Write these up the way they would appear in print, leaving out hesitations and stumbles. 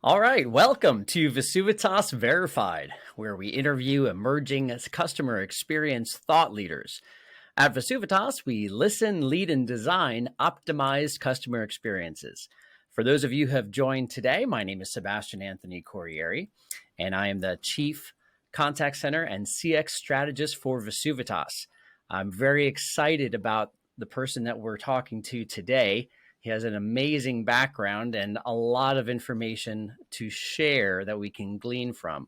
All right, welcome to VesuvITas Verified, where we interview emerging customer experience thought leaders. At VesuvITas, we listen, lead, and design optimized customer experiences. For those of you who have joined today, my name is Sebastian Anthony Corrieri, and I am the Chief Contact Center and CX Strategist for VesuvITas. I'm very excited about the person that we're talking to today. He has an amazing background and a lot of information to share that we can glean from.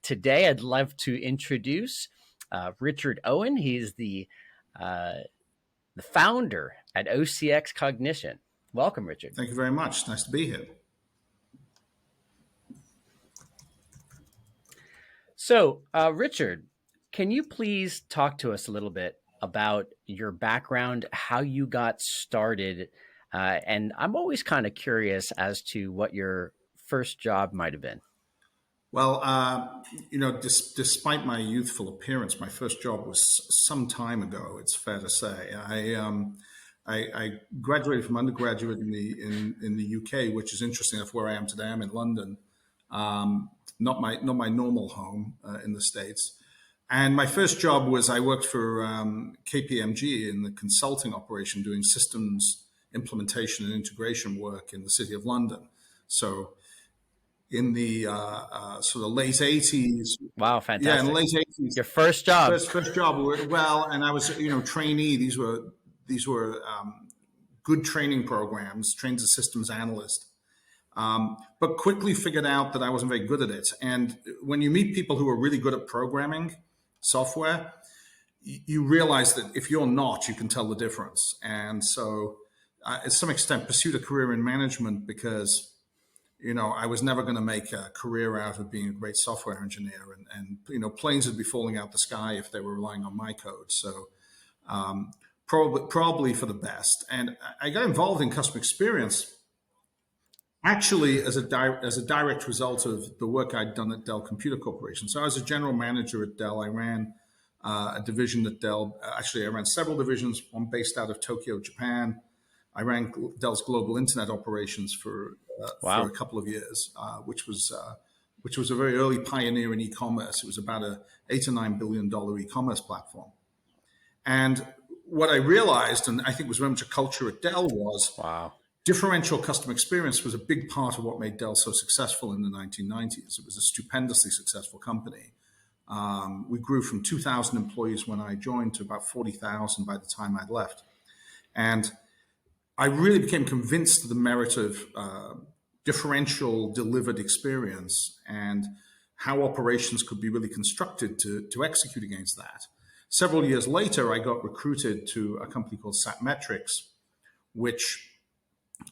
Today, I'd love to introduce Richard Owen. He's the founder at OCX Cognition. Welcome, Richard. Thank you very much. Nice to be here. So, Richard, can you please talk to us a little bit about your background, how you got started? And I'm always kind of curious as to what your first job might have been. Well, despite my youthful appearance, my first job was some time ago. It's fair to say. I graduated from undergraduate in the UK, which is interesting enough where I am today. I'm in London, not my normal home in the States. And my first job was I worked for KPMG in the consulting operation doing systems implementation and integration work in the City of London. So in the sort of late 80s. Wow, fantastic. Yeah, in the late 80s. Your first job. First job. Well, and I was, trainee. These were good training programs, trained as a systems analyst. But quickly figured out that I wasn't very good at it. And when you meet people who are really good at programming software, you realize that if you're not, you can tell the difference. And so, to some extent, pursued a career in management because, I was never going to make a career out of being a great software engineer, and planes would be falling out the sky if they were relying on my code. So, probably for the best. And I got involved in customer experience actually as a direct result of the work I'd done at Dell Computer Corporation. So I was a general manager at Dell. I ran a division at Dell. Actually, I ran several divisions, one based out of Tokyo, Japan. I ran Dell's global internet operations for a couple of years, which was a very early pioneer in e-commerce. It was about a $8 or $9 billion e-commerce platform. And what I realized, and I think was very much a culture at Dell, was differential customer experience was a big part of what made Dell so successful in the 1990s. It was a stupendously successful company. We grew from 2,000 employees when I joined to about 40,000 by the time I'd left. And I really became convinced of the merit of differential delivered experience and how operations could be really constructed to execute against that. Several years later, I got recruited to a company called Satmetrics, which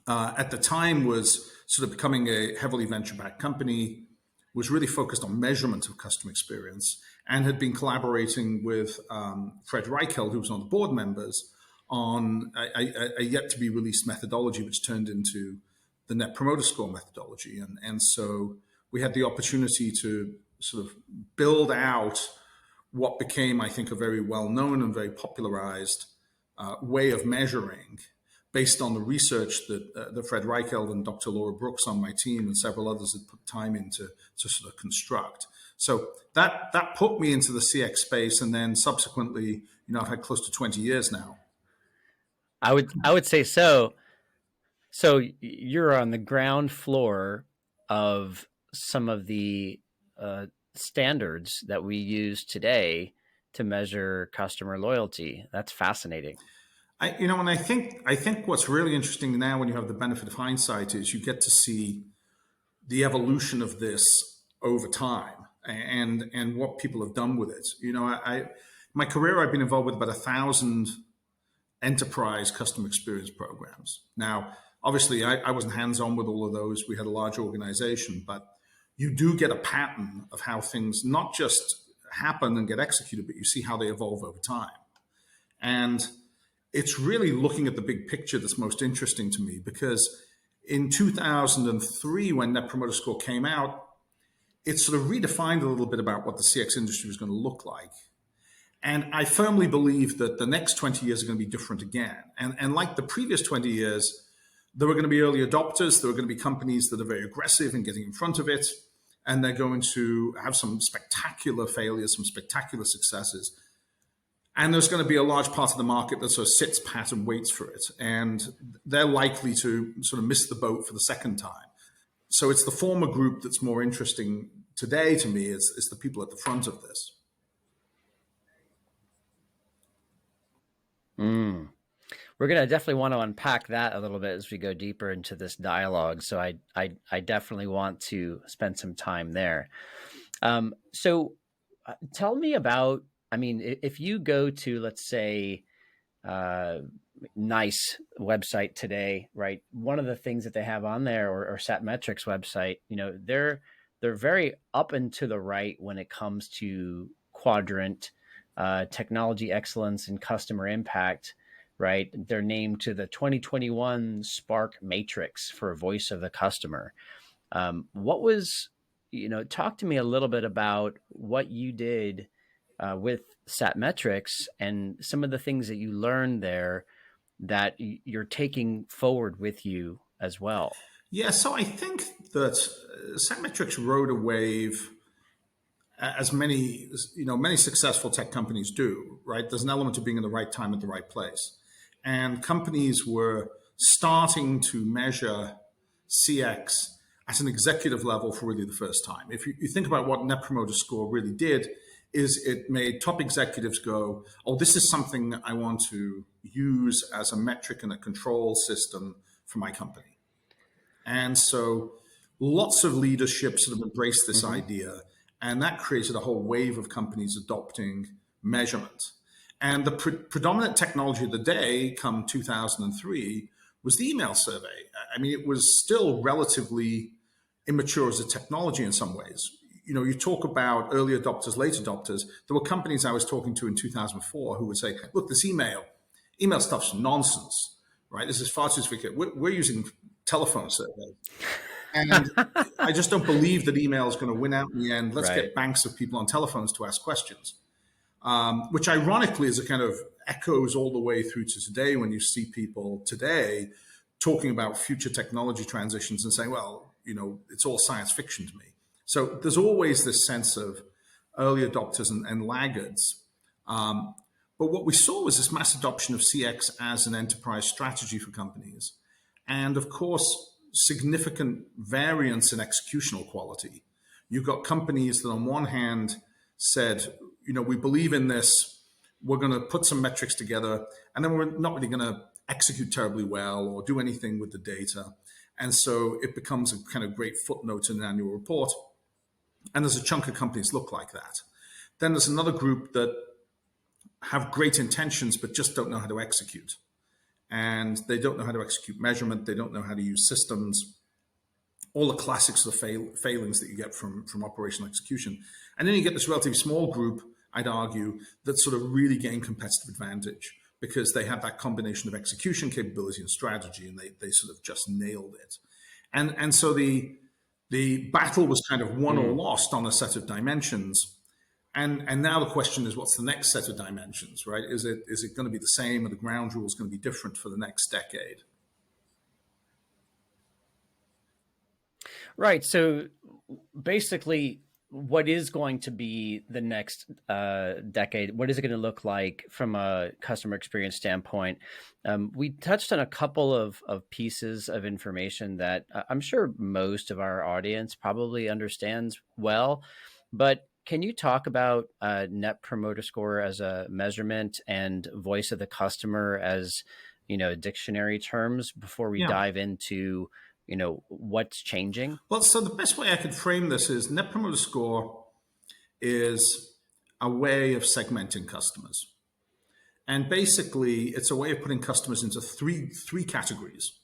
at the time was sort of becoming a heavily venture-backed company, was really focused on measurement of customer experience, and had been collaborating with Fred Reichheld, who was one of the board members, on a yet-to-be-released methodology, which turned into the Net Promoter Score methodology. And so we had the opportunity to sort of build out what became, I think, a very well-known and very popularized way of measuring based on the research that Fred Reichheld and Dr. Laura Brooks on my team and several others had put time into to sort of construct. So that put me into the CX space, and then subsequently, I've had close to 20 years now. I would say so. So you're on the ground floor of some of the standards that we use today to measure customer loyalty. That's fascinating. And I think what's really interesting now, when you have the benefit of hindsight, is you get to see the evolution of this over time and what people have done with it. My career, I've been involved with about 1,000 enterprise customer experience programs. Now, obviously, I wasn't hands-on with all of those. We had a large organization, but you do get a pattern of how things not just happen and get executed, but you see how they evolve over time. And it's really looking at the big picture that's most interesting to me, because in 2003, when Net Promoter Score came out, it sort of redefined a little bit about what the CX industry was going to look like. And I firmly believe that the next 20 years are going to be different again. And like the previous 20 years, There are going to be early adopters. There are going to be companies that are very aggressive in getting in front of it. And they're going to have some spectacular failures, some spectacular successes. And there's going to be a large part of the market that sort of sits pat and waits for it. And they're likely to sort of miss the boat for the second time. So it's the former group that's more interesting today to me, is the people at the front of this. We're going to definitely want to unpack that a little bit as we go deeper into this dialogue. So I definitely want to spend some time there. So tell me about, I mean, if you go to, let's say, NICE website today, right? One of the things that they have on there, or Satmetrix website, they're very up and to the right when it comes to quadrant, technology excellence and customer impact. Right, they're named to the 2021 Spark Matrix for voice of the customer. What was, talk to me a little bit about what you did with Satmetrix and some of the things that you learned there that you're taking forward with you as well. Yeah, so I think that Satmetrix rode a wave, as many successful tech companies do, right? There's an element of being in the right time at the right place. And companies were starting to measure CX at an executive level for really the first time. If you think about what Net Promoter Score really did, is it made top executives go, oh, this is something I want to use as a metric and a control system for my company. And so lots of leadership sort of embraced this idea, and that created a whole wave of companies adopting measurement. And the predominant technology of the day, come 2003, was the email survey. I mean, it was still relatively immature as a technology in some ways. You talk about early adopters, late adopters. There were companies I was talking to in 2004 who would say, look, this email stuff's nonsense, right? This is far too sophisticated. We're using telephone surveys. And I just don't believe that email is going to win out in the end. Let's get banks of people on telephones to ask questions. Which ironically is a kind of echoes all the way through to today when you see people today talking about future technology transitions and saying, well, it's all science fiction to me. So there's always this sense of early adopters and laggards. But what we saw was this mass adoption of CX as an enterprise strategy for companies. And of course, significant variance in executional quality. You've got companies that on one hand said, we believe in this, we're going to put some metrics together, and then we're not really going to execute terribly well or do anything with the data. And so it becomes a kind of great footnote in an annual report. And there's a chunk of companies look like that. Then there's another group that have great intentions, but just don't know how to execute. And they don't know how to execute measurement. They don't know how to use systems, all the classics of failings that you get from operational execution. And then you get this relatively small group, I'd argue, that sort of really gain competitive advantage because they have that combination of execution capability and strategy, and they sort of just nailed it. And so the battle was kind of won or lost on a set of dimensions. And now the question is, what's the next set of dimensions, right? Is it going to be the same, or the ground rules going to be different for the next decade? Right. So basically, what is going to be the next decade? What is it going to look like from a customer experience standpoint? We touched on a couple of pieces of information that I'm sure most of our audience probably understands well, but can you talk about Net Promoter Score as a measurement and voice of the customer as, dictionary terms before we dive into what's changing? Well, so the best way I could frame this is Net Promoter Score is a way of segmenting customers. And basically, it's a way of putting customers into three categories.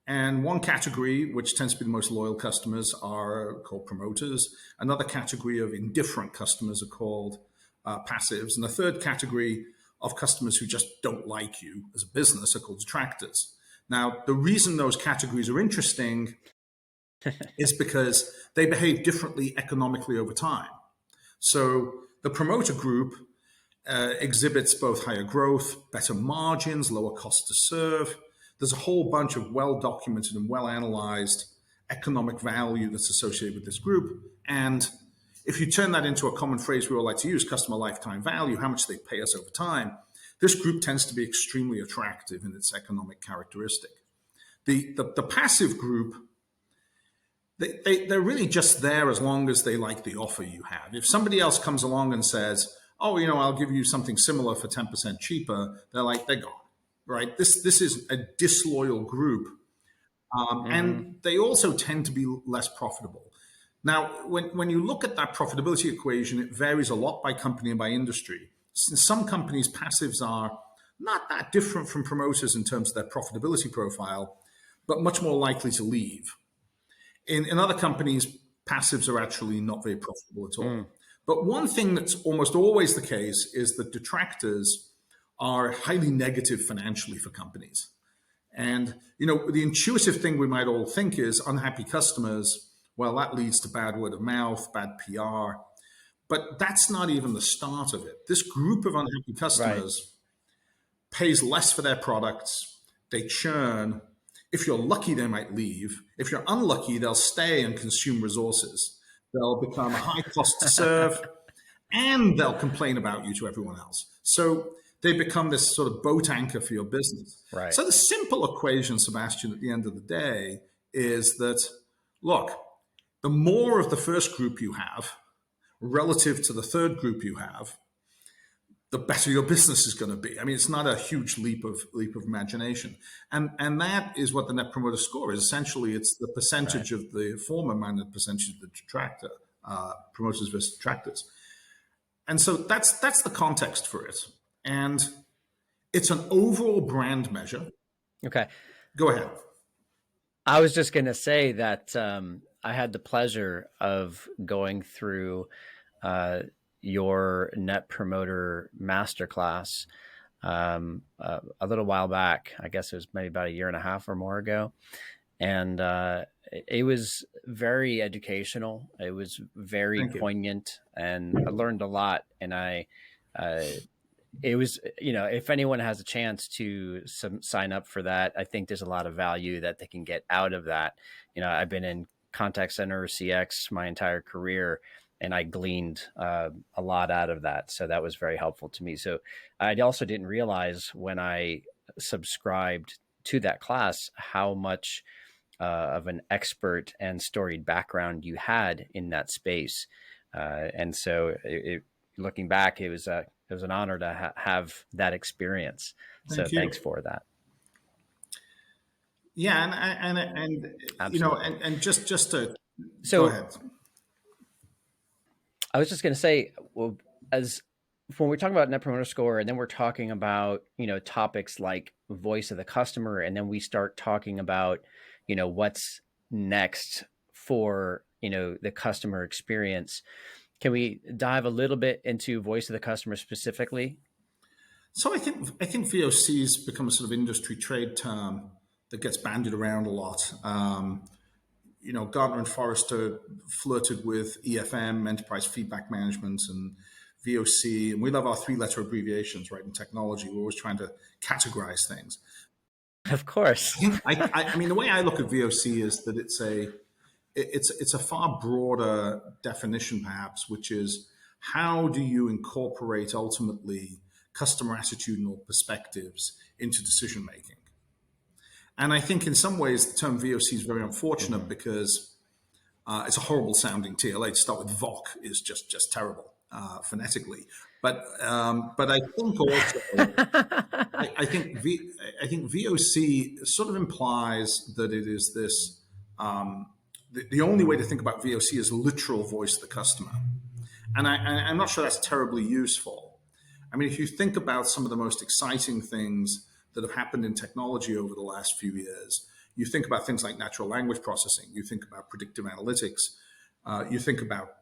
And one category, which tends to be the most loyal customers, are called promoters. Another category of indifferent customers are called passives. And the third category of customers who just don't like you as a business are called detractors. Now, the reason those categories are interesting is because they behave differently economically over time. So the promoter group exhibits both higher growth, better margins, lower cost to serve. there's a whole bunch of well-documented and well-analyzed economic value that's associated with this group. And if you turn that into a common phrase we all like to use, customer lifetime value, how much they pay us over time, this group tends to be extremely attractive in its economic characteristic. The passive group, they're really just there as long as they like the offer you have. If somebody else comes along and says, oh, I'll give you something similar for 10% cheaper, they're gone, right? This is a disloyal group. And they also tend to be less profitable. Now, when you look at that profitability equation, it varies a lot by company and by industry. In some companies, passives are not that different from promoters in terms of their profitability profile, but much more likely to leave. In other companies, passives are actually not very profitable at all. But one thing that's almost always the case is that detractors are highly negative financially for companies. And, the intuitive thing we might all think is unhappy customers, well, that leads to bad word of mouth, bad PR. But that's not even the start of it. This group of unhappy customers pays less for their products. They churn. If you're lucky, they might leave. If you're unlucky, they'll stay and consume resources. They'll become a high cost to serve, and they'll complain about you to everyone else. So they become this sort of boat anchor for your business. Right. So the simple equation, Sebastian, at the end of the day is that, look, the more of the first group you have relative to the third group you have, the better your business is going to be. I mean, it's not a huge leap of imagination. And that is what the Net Promoter Score is. Essentially, it's the percentage of the former minus the percentage of the detractor, promoters versus detractors. And so that's the context for it. And it's an overall brand measure. Okay. Go ahead. I was just going to say that I had the pleasure of going through your Net Promoter Masterclass a little while back. I guess it was maybe about a year and a half or more ago. And it was very educational. It was very poignant, and I learned a lot. And it was, if anyone has a chance to sign up for that, I think there's a lot of value that they can get out of that. I've been in contact center or CX my entire career, and I gleaned a lot out of that. So that was very helpful to me. So I also didn't realize when I subscribed to that class how much of an expert and storied background you had in that space. And so looking back, it was an honor to have that experience. Thanks for that. Yeah, and just to go ahead. I was just going to say, well, when we're talking about Net Promoter Score, and then we're talking about topics like voice of the customer, and then we start talking about what's next for the customer experience. Can we dive a little bit into voice of the customer specifically? So I think VOC's become a sort of industry trade term that gets bandied around a lot. Gartner and Forrester flirted with EFM, Enterprise Feedback Management, and VOC, and we love our three-letter abbreviations, right? In technology, we're always trying to categorize things. Of course. I mean, the way I look at VOC is that it's a far broader definition, perhaps, which is how do you incorporate ultimately customer attitudinal perspectives into decision making? And I think in some ways the term VOC is very unfortunate because it's a horrible sounding TLA. To start with, VOC is just terrible phonetically. But I think also I think VOC sort of implies that it is this. The only way to think about VOC is literal voice of the customer. And I'm not sure that's terribly useful. I mean, if you think about some of the most exciting things that have happened in technology over the last few years, you think about things like natural language processing, you think about predictive analytics, you think about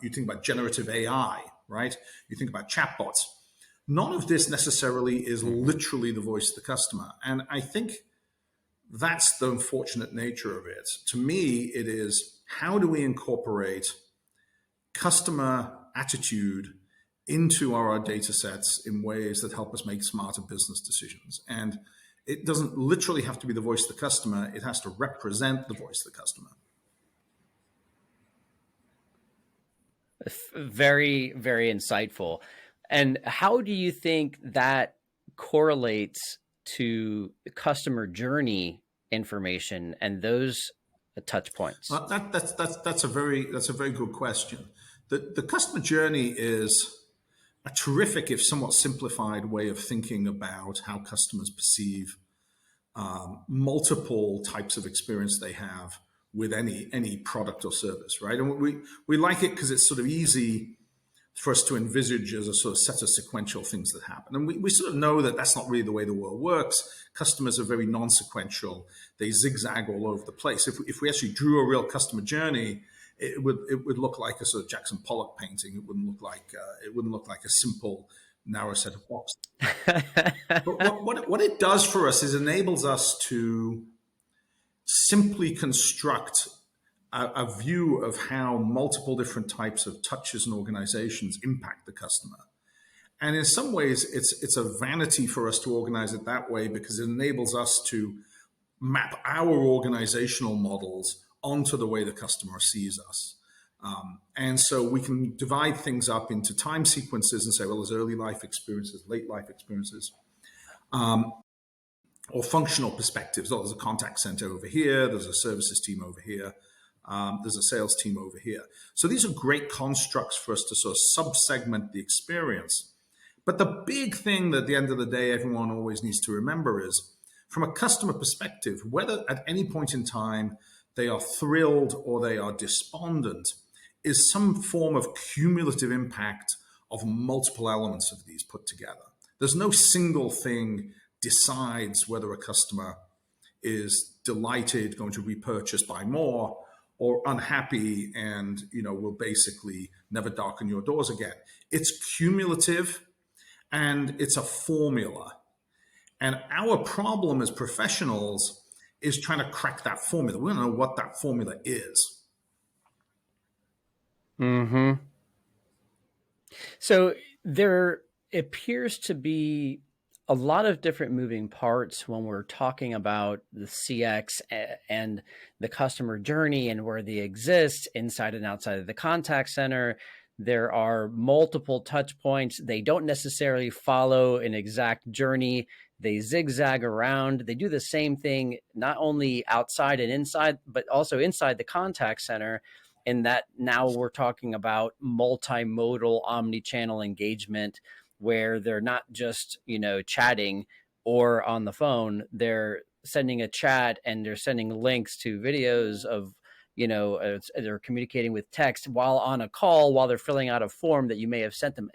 you think about generative AI, right? You think about chatbots. None of this necessarily is literally the voice of the customer. And I think that's the unfortunate nature of it. To me, it is how do we incorporate customer attitude into our data sets in ways that help us make smarter business decisions. And it doesn't literally have to be the voice of the customer. It has to represent the voice of the customer. Very, very insightful. And how do you think that correlates to customer journey information and those touch points? That's a very good question. The customer journey is a terrific, if somewhat simplified, way of thinking about how customers perceive multiple types of experience they have with any product or service, right? And we like it because it's sort of easy for us to envisage as a sort of set of sequential things that happen. And we sort of know that that's not really the way the world works. Customers are very non-sequential. They zigzag all over the place. If we actually drew a real customer journey, it would look like a sort of Jackson Pollock painting. It wouldn't look like a simple, narrow set of boxes. But what it does for us is enables us to simply construct a view of how multiple different types of touches and organizations impact the customer. And in some ways, it's a vanity for us to organize it that way because it enables us to map our organizational models onto the way the customer sees us. And so we can divide things up into time sequences and say, well, there's early life experiences, late life experiences, or functional perspectives. Oh, there's a contact center over here, there's a services team over here, there's a sales team over here. So these are great constructs for us to sort of sub-segment the experience. But the big thing that at the end of the day, everyone always needs to remember is, from a customer perspective, whether at any point in time they are thrilled or they are despondent, is some form of cumulative impact of multiple elements of these put together. There's no single thing decides whether a customer is delighted, going to repurchase, buy more, or unhappy and will basically never darken your doors again. It's cumulative and it's a formula. And our problem as professionals is trying to crack that formula. We don't know what that formula is. Mm-hmm. So there appears to be a lot of different moving parts when we're talking about the CX and the customer journey and where they exist inside and outside of the contact center. There are multiple touch points. They don't necessarily follow an exact journey. They zigzag around. They do the same thing, not only outside and inside, but also inside the contact center. In that now we're talking about multimodal omni-channel engagement, where they're not just, chatting or on the phone, they're sending a chat and they're sending links to videos of, they're communicating with text while on a call, while they're filling out a form that you may have sent them.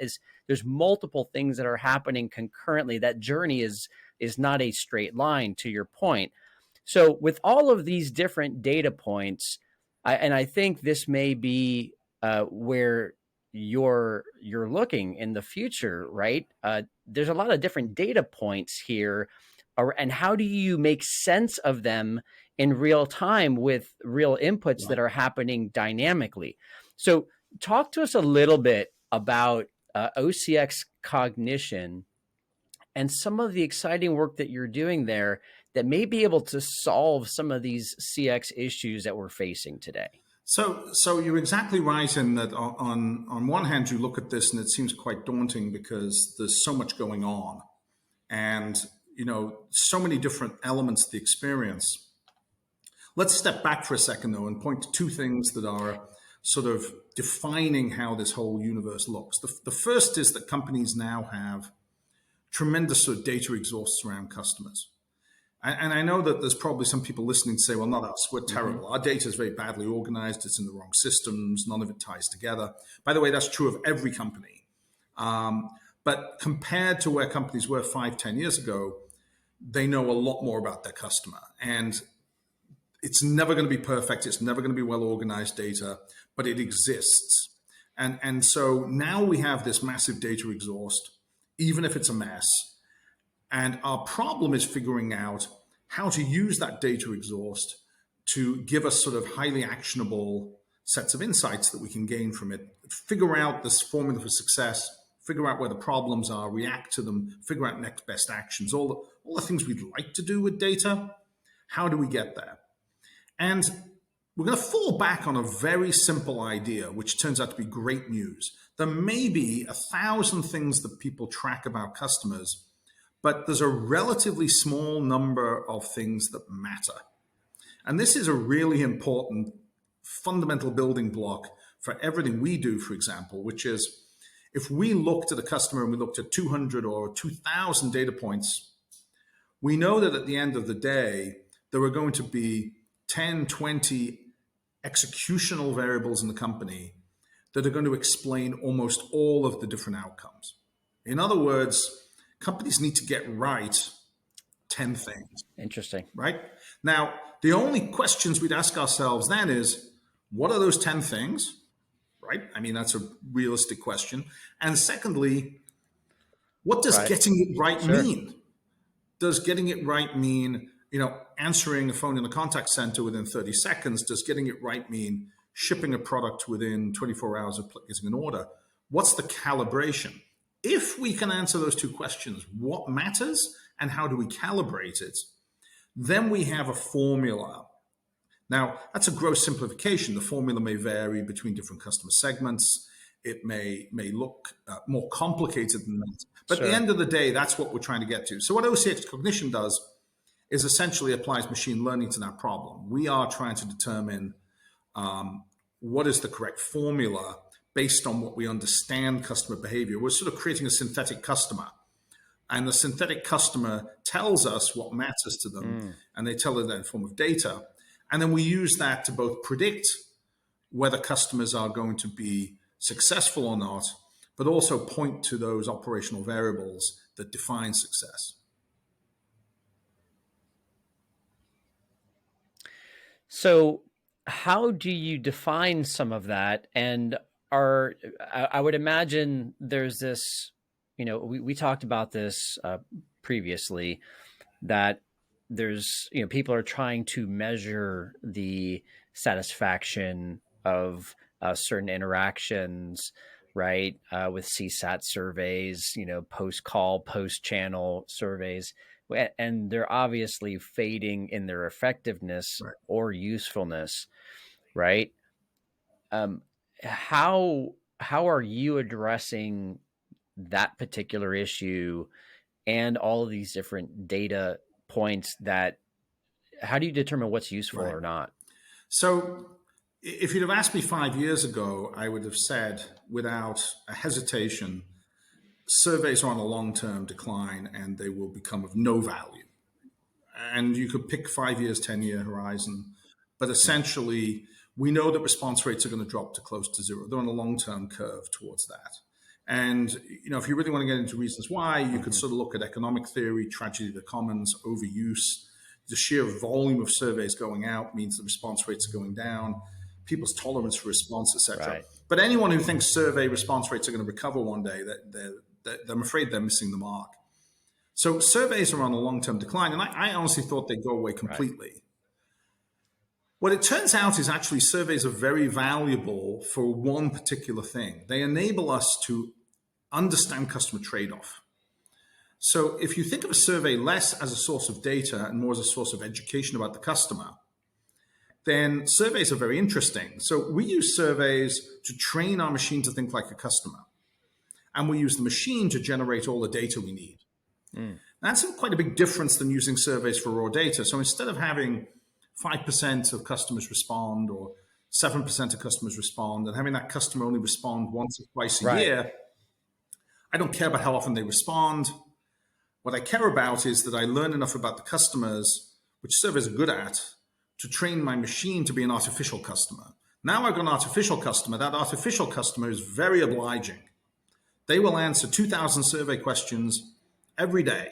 There's multiple things that are happening concurrently. That journey is not a straight line, to your point. So with all of these different data points, I think this may be where you're looking in the future, right? There's a lot of different data points here, and how do you make sense of them in real time with real inputs that are happening dynamically? So talk to us a little bit about OCX Cognition and some of the exciting work that you're doing there that may be able to solve some of these CX issues that we're facing today. So you're exactly right in that on one hand, you look at this and it seems quite daunting because there's so much going on and, so many different elements of the experience. Let's step back for a second, though, and point to two things that are sort of defining how this whole universe looks. The first is that companies now have tremendous sort of data exhausts around customers. And I know that there's probably some people listening to say, well, not us, we're terrible. Our data is very badly organized. It's in the wrong systems. None of it ties together. By the way, that's true of every company. But compared to where companies were 5-10 years ago, they know a lot more about their customer. And it's never going to be perfect. It's never going to be well-organized data, but it exists. And so now we have this massive data exhaust, even if it's a mess. And our problem is figuring out how to use that data exhaust to give us sort of highly actionable sets of insights that we can gain from it, figure out this formula for success figure out where the problems are, react to them, figure out next best actions, all the things we'd like to do with data. How do we get there? And we're going to fall back on a very simple idea, which turns out to be great news. There may be 1,000 things that people track about customers, but there's a relatively small number of things that matter. And this is a really important fundamental building block for everything we do, for example, which is if we looked at a customer and we looked at 200 or 2,000 data points, we know that at the end of the day, there are going to be 10, 20 executional variables in the company that are going to explain almost all of the different outcomes. In other words, companies need to get right 10 things. Interesting. Right? Now, the only questions we'd ask ourselves then is, what are those 10 things? Right? I mean, that's a realistic question. And secondly, what does getting it right mean? Does getting it right mean, answering a phone in the contact center within 30 seconds? Does getting it right mean shipping a product within 24 hours of getting an order? What's the calibration? If we can answer those two questions, what matters and how do we calibrate it? Then we have a formula. Now, that's a gross simplification. The formula may vary between different customer segments. It may look more complicated than that. But at the end of the day, that's what we're trying to get to. So what OCX Cognition does is essentially applies machine learning to that problem. We are trying to determine what is the correct formula based on what we understand customer behavior. We're sort of creating a synthetic customer. And the synthetic customer tells us what matters to them, and they tell it in the form of data. And then we use that to both predict whether customers are going to be successful or not, but also point to those operational variables that define success. So how do you define some of that? And I would imagine there's this, we talked about this previously, that there's, people are trying to measure the satisfaction of certain interactions, right? With CSAT surveys, post-call, post-channel surveys, and they're obviously fading in their effectiveness or usefulness, right? How are you addressing that particular issue and all of these different data points how do you determine what's useful or not? So if you'd have asked me 5 years ago, I would have said without a hesitation, surveys are on a long-term decline and they will become of no value. And you could pick 5 years, 10-year horizon, but essentially we know that response rates are going to drop to close to zero. They're on a long-term curve towards that. And, if you really want to get into reasons why, you could sort of look at economic theory, tragedy of the commons, overuse. The sheer volume of surveys going out means the response rates are going down, people's tolerance for response, etc. Right. But anyone who thinks survey response rates are going to recover one day, I'm afraid they're missing the mark. So surveys are on a long-term decline, and I honestly thought they'd go away completely. Right. What it turns out is actually surveys are very valuable for one particular thing. They enable us to understand customer trade-off. So if you think of a survey less as a source of data and more as a source of education about the customer, then surveys are very interesting. So we use surveys to train our machine to think like a customer. And we use the machine to generate all the data we need. That's quite a big difference than using surveys for raw data. So instead of having 5% of customers respond or 7% of customers respond and having that customer only respond once or twice a year, I don't care about how often they respond. What I care about is that I learn enough about the customers, which surveys are good at, to train my machine to be an artificial customer. Now I've got an artificial customer. That artificial customer is very obliging. They will answer 2,000 survey questions every day.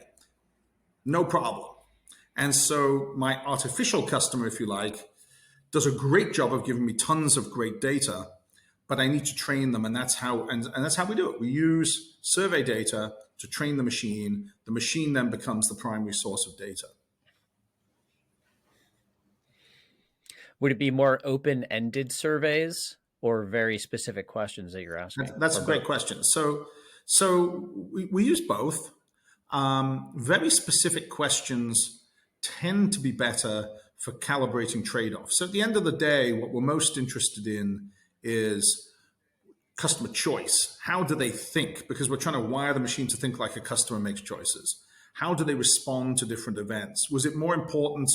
No problem. And so my artificial customer, if you like, does a great job of giving me tons of great data, but I need to train them. And that's how we do it. We use survey data to train the machine. The machine then becomes the primary source of data. Would it be more open-ended surveys or very specific questions that you're asking? That's a great question. So So we use both. Very specific questions tend to be better for calibrating trade-offs. So at the end of the day, what we're most interested in is customer choice. How do they think? Because we're trying to wire the machine to think like a customer makes choices. How do they respond to different events? Was it more important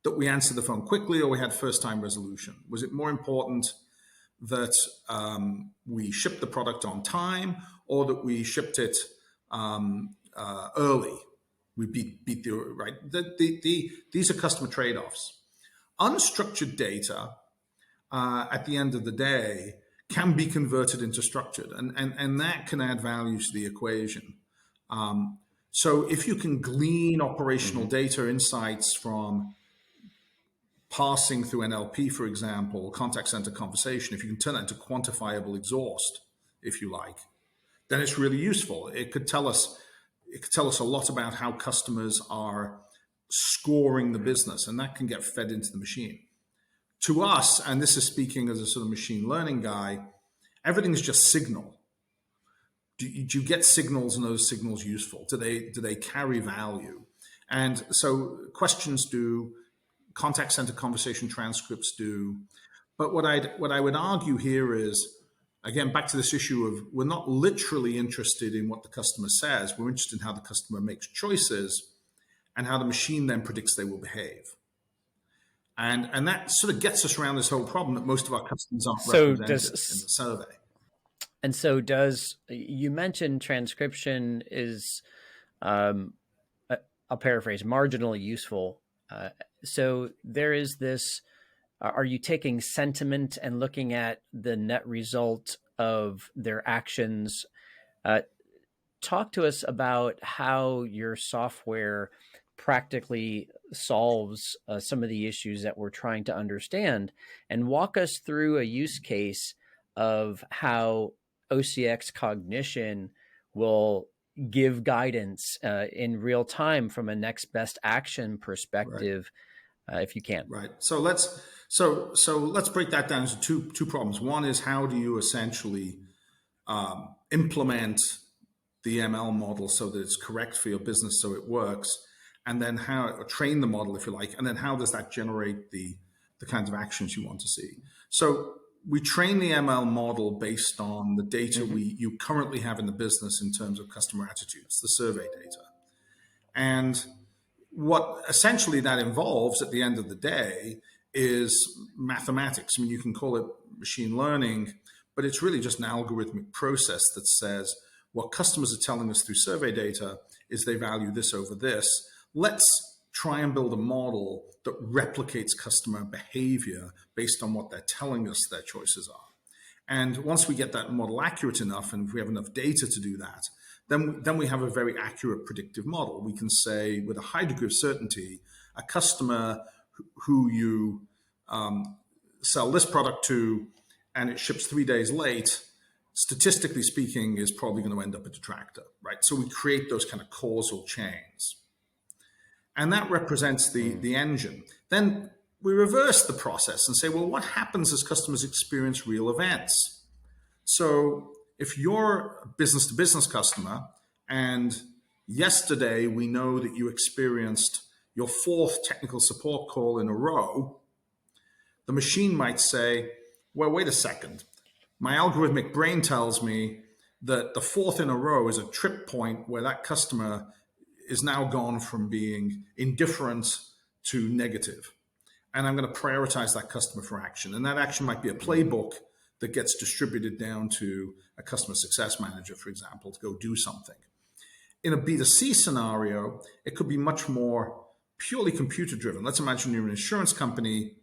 that we answered the phone quickly or we had first-time resolution? Was it more important that we shipped the product on time or that we shipped it early? We beat the right. These are customer trade-offs. Unstructured data, at the end of the day, can be converted into structured, and that can add value to the equation. So if you can glean operational data insights from parsing through NLP, for example, contact center conversation, if you can turn that into quantifiable exhaust, if you like, then it's really useful. It could tell us a lot about how customers are scoring the business, and that can get fed into the machine. To us, and this is speaking as a sort of machine learning guy, everything is just signal. Do you get signals, and those signals useful? Do they carry value? And so questions do, contact center conversation transcripts do. But what I would argue here is, again, back to this issue of we're not literally interested in what the customer says. We're interested in how the customer makes choices and how the machine then predicts they will behave. And that sort of gets us around this whole problem that most of our customers aren't represented in the survey. And so you mentioned transcription is, I'll paraphrase, marginally useful. So there is this, are you taking sentiment and looking at the net result of their actions? Talk to us about how your software practically solves some of the issues that we're trying to understand, and walk us through a use case of how OCX Cognition will give guidance in real time from a next best action perspective, right. If you can. Right. So let's break that down into two problems. One is, how do you essentially implement the ML model so that it's correct for your business, so it works, and then or train the model, if you like, and then how does that generate the kinds of actions you want to see? So we train the ML model based on the data you currently have in the business in terms of customer attitudes, the survey data. And what essentially that involves at the end of the day is mathematics. I mean, you can call it machine learning, but it's really just an algorithmic process that says what customers are telling us through survey data is they value this over this. Let's try and build a model that replicates customer behavior based on what they're telling us their choices are. And once we get that model accurate enough, and if we have enough data to do that, then we have a very accurate predictive model. We can say with a high degree of certainty, a customer who you sell this product to and it ships 3 days late, statistically speaking, is probably going to end up a detractor, right? So we create those kind of causal chains. And that represents the engine. Then we reverse the process and say, well, what happens as customers experience real events? So if you're a business-to-business customer, and yesterday we know that you experienced your 4th technical support call in a row, the machine might say, well, wait a second. My algorithmic brain tells me that the 4th in a row is a trip point where that customer is now gone from being indifferent to negative. And I'm going to prioritize that customer for action. And that action might be a playbook that gets distributed down to a customer success manager, for example, to go do something. In a B2C scenario, it could be much more purely computer driven. Let's imagine you're an insurance company,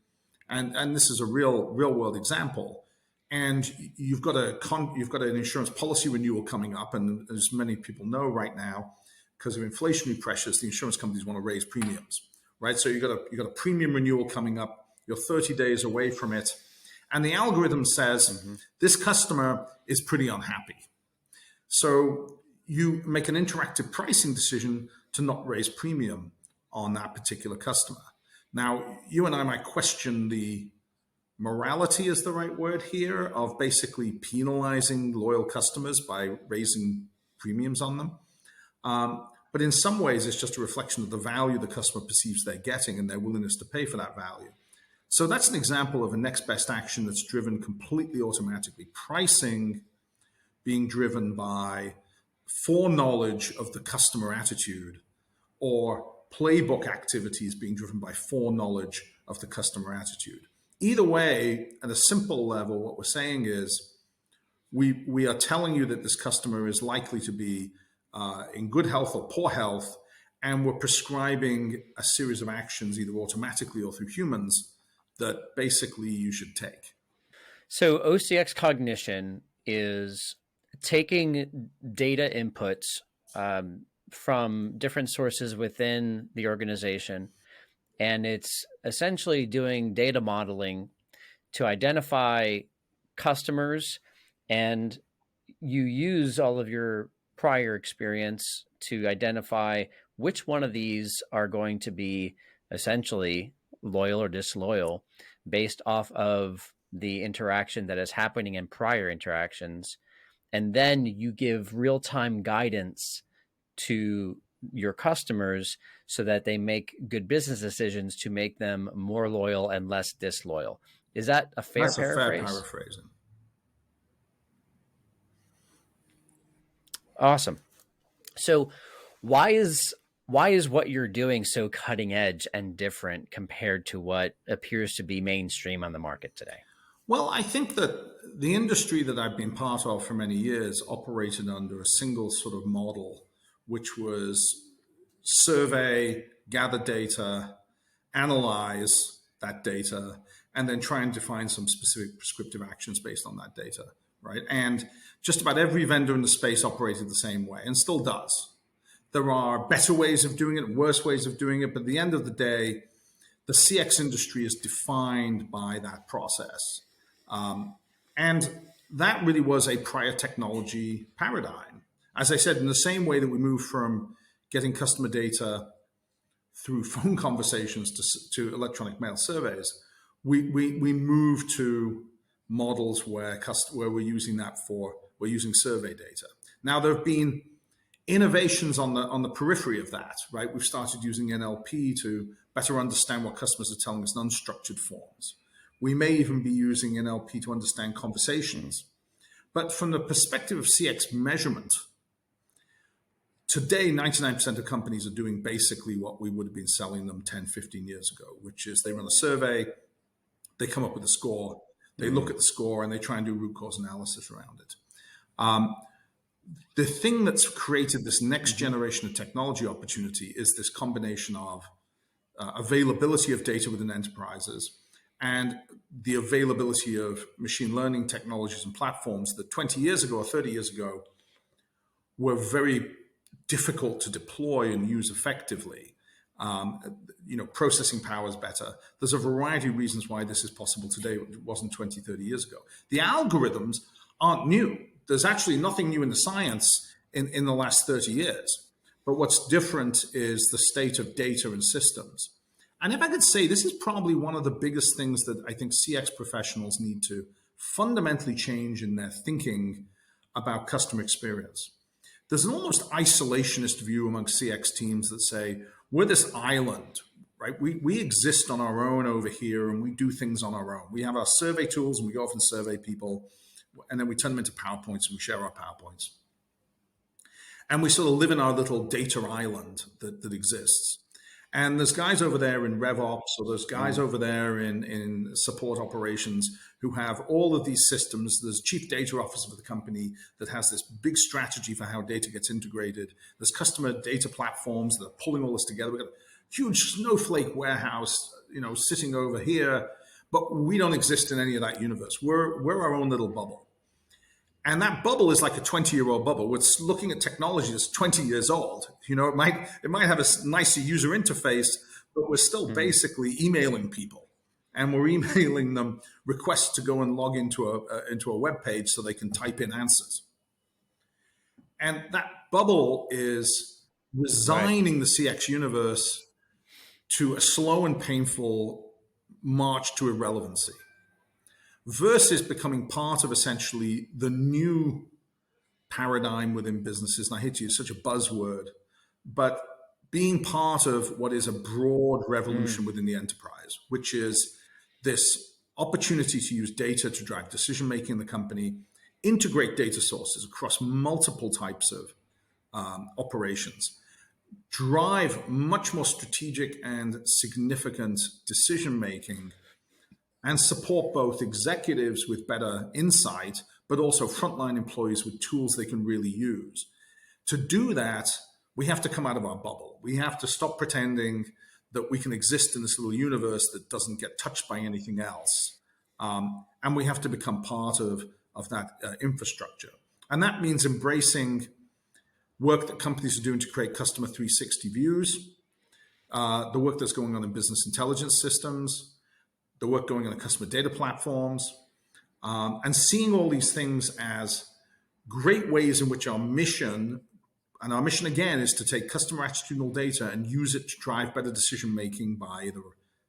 and this is a real world example. And you've got an insurance policy renewal coming up, and as many people know right now, because of inflationary pressures, the insurance companies want to raise premiums, right? So you've got a premium renewal coming up. You're 30 days away from it, and the algorithm says this customer is pretty unhappy. So you make an interactive pricing decision to not raise premium on that particular customer. Now, you and I might question the morality is the right word here, of basically penalizing loyal customers by raising premiums on them. But in some ways, it's just a reflection of the value the customer perceives they're getting and their willingness to pay for that value. So that's an example of a next best action that's driven completely automatically. Pricing being driven by foreknowledge of the customer attitude, or playbook activities being driven by foreknowledge of the customer attitude. Either way, at a simple level, what we're saying is we are telling you that this customer is likely to be in good health or poor health, and we're prescribing a series of actions, either automatically or through humans, that basically you should take. So OCX Cognition is taking data inputs from different sources within the organization, and it's essentially doing data modeling to identify customers, and you use all of your prior experience to identify which one of these are going to be essentially loyal or disloyal based off of the interaction that is happening in prior interactions. And then you give real-time guidance to your customers so that they make good business decisions to make them more loyal and less disloyal. Is that a fair That's a paraphrase? fair paraphrasing. Awesome. So why is what you're doing so cutting edge and different compared to what appears to be mainstream on the market today? Well, I think that the industry that I've been part of for many years operated under a single sort of model, which was survey, gather data, analyze that data, and then try and define some specific prescriptive actions based on that data, right? And just about every vendor in the space operated the same way and still does. There are better ways of doing it, worse ways of doing it, but at the end of the day, the CX industry is defined by that process. And that really was a prior technology paradigm. As I said, in the same way that we moved from getting customer data through phone conversations to electronic mail surveys, we moved to models where we're using we're using survey data. Now, there have been innovations on the periphery of that, right? We've started using NLP to better understand what customers are telling us in unstructured forms. We may even be using NLP to understand conversations. But from the perspective of CX measurement, today, 99% of companies are doing basically what we would have been selling them 10, 15 years ago, which is they run a survey, they come up with a score, they look at the score, and they try and do root cause analysis around it. The thing that's created this next generation of technology opportunity is this combination of availability of data within enterprises and the availability of machine learning technologies and platforms that 20 years ago or 30 years ago were very difficult to deploy and use effectively. Processing power is better. There's a variety of reasons why this is possible today. It wasn't 20, 30 years ago. The algorithms aren't new. There's actually nothing new in the science in the last 30 years. But what's different is the state of data and systems. And if I could say, this is probably one of the biggest things that I think CX professionals need to fundamentally change in their thinking about customer experience. There's an almost isolationist view among CX teams that say, we're this island, right? We exist on our own over here and we do things on our own. We have our survey tools and we go off and survey people, and then we turn them into PowerPoints and we share our PowerPoints. And we sort of live in our little data island that exists. And there's guys over there in RevOps, or there's guys over there in support operations who have all of these systems. There's a chief data officer for the company that has this big strategy for how data gets integrated. There's customer data platforms that are pulling all this together. We've got a huge snowflake warehouse, sitting over here, but we don't exist in any of that universe. We're our own little bubble. And that bubble is like a 20-year-old bubble. We're looking at technology that's 20 years old. It might have a nicer user interface, but we're still basically emailing people. And we're emailing them requests to go and log into a web page so they can type in answers. And that bubble is resigning the CX universe to a slow and painful march to irrelevancy. versus becoming part of essentially the new paradigm within businesses. And I hate to use such a buzzword, but being part of what is a broad revolution within the enterprise, which is this opportunity to use data to drive decision-making in the company, integrate data sources across multiple types of operations, drive much more strategic and significant decision-making, and support both executives with better insight, but also frontline employees with tools they can really use. To do that, we have to come out of our bubble. We have to stop pretending that we can exist in this little universe that doesn't get touched by anything else. And we have to become part of that infrastructure. And that means embracing work that companies are doing to create customer 360 views, the work that's going on in business intelligence systems, the work going on in customer data platforms, and seeing all these things as great ways in which our mission, and our mission again is to take customer attitudinal data and use it to drive better decision-making by either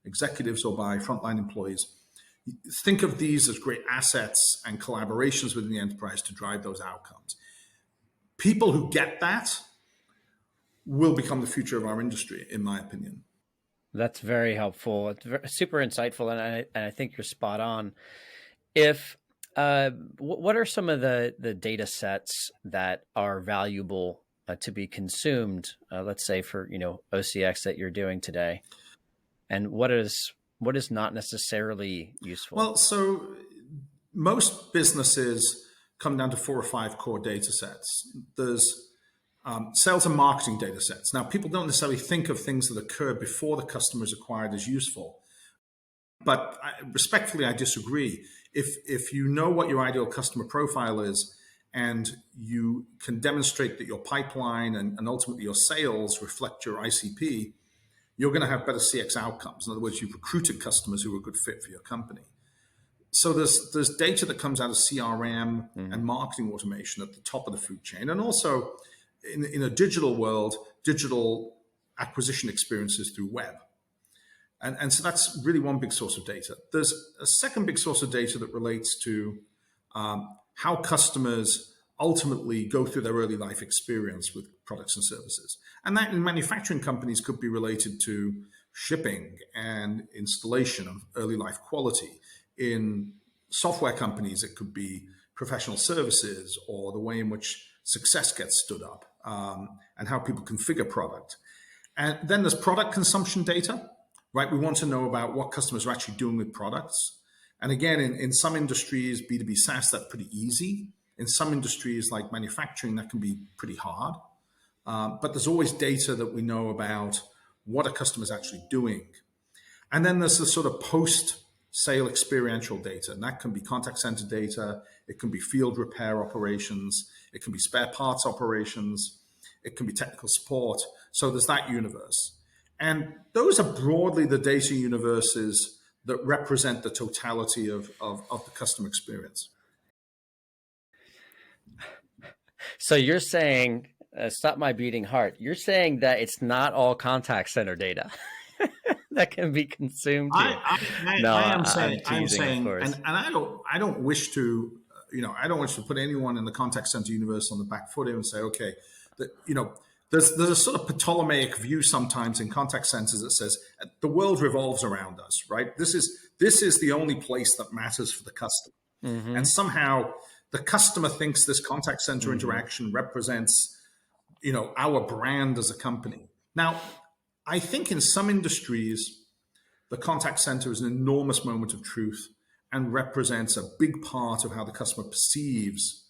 executives or by frontline employees. Think of these as great assets and collaborations within the enterprise to drive those outcomes. People who get that will become the future of our industry, in my opinion. That's very helpful. It's super insightful, and I think you're spot on. If what are some of the data sets that are valuable to be consumed? Let's say for OCX that you're doing today, and what is not necessarily useful? Well, so most businesses come down to 4 or 5 core data sets. There's sales and marketing data sets. Now, people don't necessarily think of things that occur before the customer is acquired as useful. But respectfully, I disagree. If you know what your ideal customer profile is and you can demonstrate that your pipeline and ultimately your sales reflect your ICP, you're going to have better CX outcomes. In other words, you've recruited customers who are a good fit for your company. So there's data that comes out of CRM and marketing automation at the top of the food chain. And also in a digital world, digital acquisition experiences through web. And so that's really one big source of data. There's a second big source of data that relates to how customers ultimately go through their early life experience with products and services. And that in manufacturing companies could be related to shipping and installation of early life quality. In software companies, it could be professional services or the way in which success gets stood up and how people configure product. And then there's product consumption data, right? We want to know about what customers are actually doing with products. And again, in some industries, B2B SaaS, that's pretty easy. In some industries like manufacturing, that can be pretty hard. But there's always data that we know about what a customer's actually doing. And then there's the sort of post-sale experiential data, and that can be contact center data, it can be field repair operations, it can be spare parts operations, it can be technical support. So there's that universe. And those are broadly the data universes that represent the totality of the customer experience. So you're saying, stop my beating heart, you're saying that it's not all contact center data that can be consumed here. I'm saying, and I don't wish to, I don't wish to put anyone in the contact center universe on the back foot and say, okay, that, there's a sort of Ptolemaic view sometimes in contact centers that says the world revolves around us, right? This is the only place that matters for the customer. Mm-hmm. And somehow the customer thinks this contact center interaction represents, our brand as a company. Now, I think in some industries, the contact center is an enormous moment of truth and represents a big part of how the customer perceives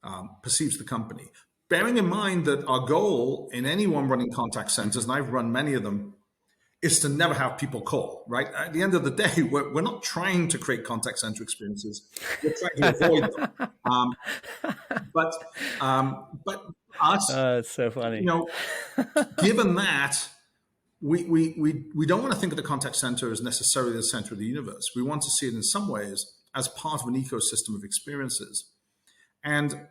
the company. Bearing in mind that our goal in anyone running contact centers, and I've run many of them, is to never have people call, right? At the end of the day, we're not trying to create contact center experiences. We're trying to avoid them. But us, it's so funny. Given that, we don't want to think of the contact center as necessarily the center of the universe. We want to see it in some ways as part of an ecosystem of experiences. And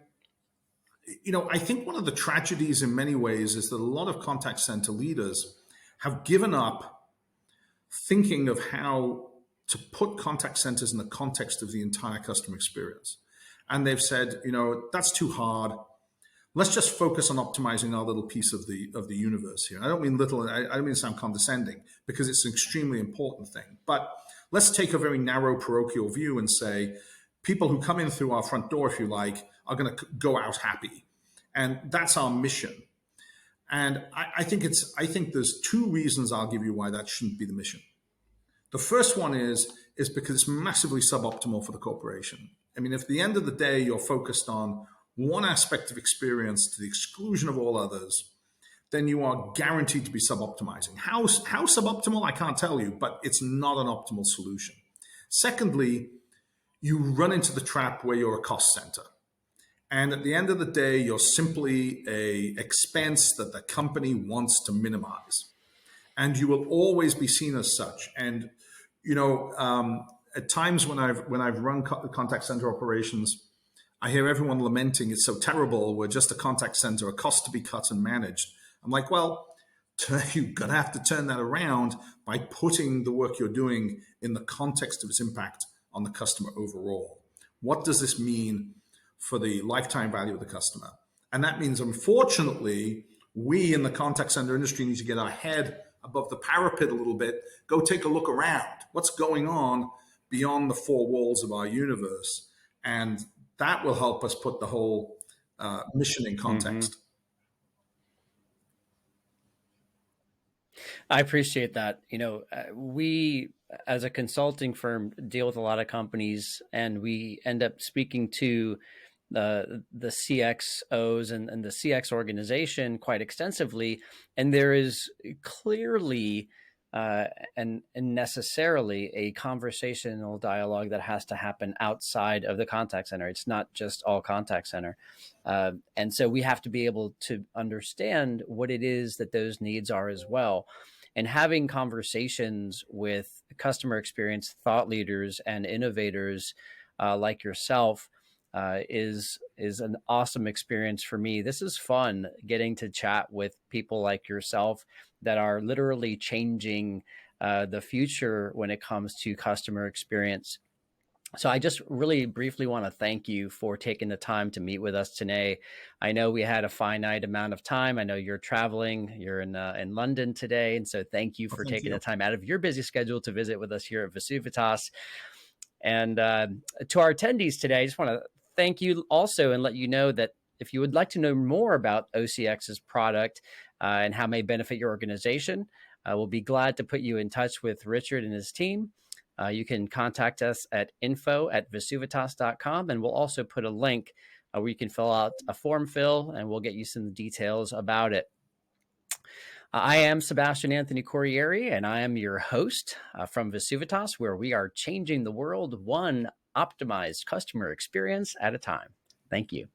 I think one of the tragedies in many ways is that a lot of contact center leaders have given up thinking of how to put contact centers in the context of the entire customer experience. And they've said, that's too hard. Let's just focus on optimizing our little piece of the universe here. I don't mean little, I don't mean to sound condescending, because it's an extremely important thing. But let's take a very narrow parochial view and say, people who come in through our front door, if you like, are going to go out happy. And that's our mission. And I think there's two reasons I'll give you why that shouldn't be the mission. The first one is because it's massively suboptimal for the corporation. I mean, if at the end of the day you're focused on one aspect of experience to the exclusion of all others, then you are guaranteed to be suboptimizing. How suboptimal, I can't tell you, but it's not an optimal solution. Secondly, you run into the trap where you're a cost center. And at the end of the day, you're simply an expense that the company wants to minimize. And you will always be seen as such. And, at times when I've run contact center operations, I hear everyone lamenting, it's so terrible, we're just a contact center, a cost to be cut and managed. I'm like, well, you're going to have to turn that around by putting the work you're doing in the context of its impact on the customer overall. What does this mean for the lifetime value of the customer? And that means, unfortunately, we in the contact center industry need to get our head above the parapet a little bit, go take a look around. What's going on beyond the four walls of our universe? And that will help us put the whole mission in context. I appreciate that. We, as a consulting firm, deal with a lot of companies, and we end up speaking to the CXOs and the CX organization quite extensively. And there is clearly and necessarily a conversational dialogue that has to happen outside of the contact center. It's not just all contact center. And so we have to be able to understand what it is that those needs are as well. And having conversations with customer experience thought leaders and innovators like yourself is an awesome experience for me. This is fun, getting to chat with people like yourself that are literally changing the future when it comes to customer experience. So I just really briefly want to thank you for taking the time to meet with us today. I know we had a finite amount of time. I know you're traveling, you're in London today. And so thank you for taking the time out of your busy schedule to visit with us here at VesuvITas. And to our attendees today, I just want to thank you also and let you know that if you would like to know more about OCX's product and how it may benefit your organization, we'll be glad to put you in touch with Richard and his team. You can contact us at info@vesuvitas.com, and we'll also put a link where you can fill out a form fill, and we'll get you some details about it. I am Sebastian Anthony Corrieri, and I am your host from VesuvITas, where we are changing the world one optimized customer experience at a time. Thank you.